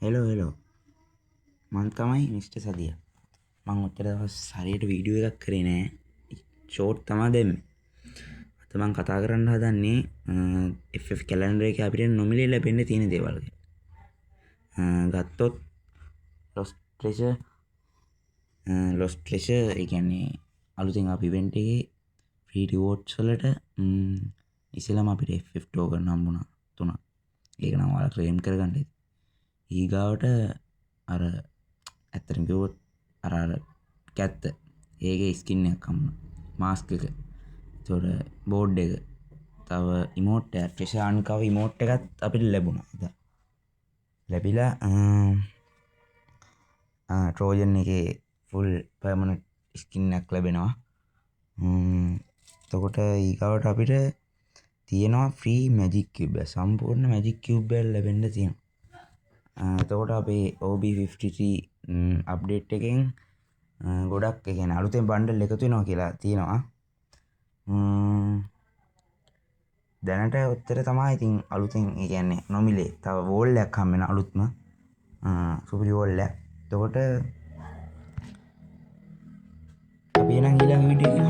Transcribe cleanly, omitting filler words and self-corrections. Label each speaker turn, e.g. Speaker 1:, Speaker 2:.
Speaker 1: Hello මං තමයි mister සදිය. මං ඔච්චර දවස් හරියට වීඩියෝ එකක් කරේ නෑ. ෂෝට් තමා දෙන්නේ. අද මං කතා කරන්න හදන්නේ FF කැලෙන්ඩර් එකේ අපිට නොමිලේ ලැබෙන්න තියෙන දේවල් ගැන. ගත්තොත් ලොස්ට් ට්‍රෙෂර් ඒ කියන්නේ අලුතෙන් අපි ඉවෙන්ට් එකේ ෆ්‍රී රිවෝඩ්ස් වලට ඉස්සෙල්ලාම අපිට FF ටෝකන් හම්බුණා 3ක්. ඒක නම් ඔයාලා ක්ලේම් කරගන්න. ඊගාවට අර ඇත්තටම කිව්වොත් අර කැත්ත ඒකේ ස්කින් එකක් හම්බුණා. මාස්ක් එක. ඒතකොට බෝඩ් එක. තව ඉමෝට් එක ට්‍රෙෂර් අන්කව ඉමෝට් එකත් අපිට ලැබුණා. ලැබිලා ට්‍රෝජන් එකේ ෆුල් පර්මනන්ට් ස්කින් එකක් ලැබෙනවා. එතකොට ඊගාවට අපිට තියෙනවා ෆ්‍රී මැජික් කියුබ් එක. සම්පූර්ණ මැජික් කියුබ් එක ලැබෙන්න තියෙනවා. එතකොට අපේ OB53 අප්ඩේට් එකෙන් ගොඩක් ඒ කියන්නේ අලුතෙන් බණ්ඩල් එකතු වෙනවා කියලා තියෙනවා. දැනට ඔච්චර තමයි. ඉතින් අලුතෙන් ඒ කියන්නේ නොමිලේ තව වෝල් එකක් හම්බ වෙන අලුත්ම සුපිරි වෝල් එක. එතකොට අපි එනම් ඊළඟ වීඩියෝ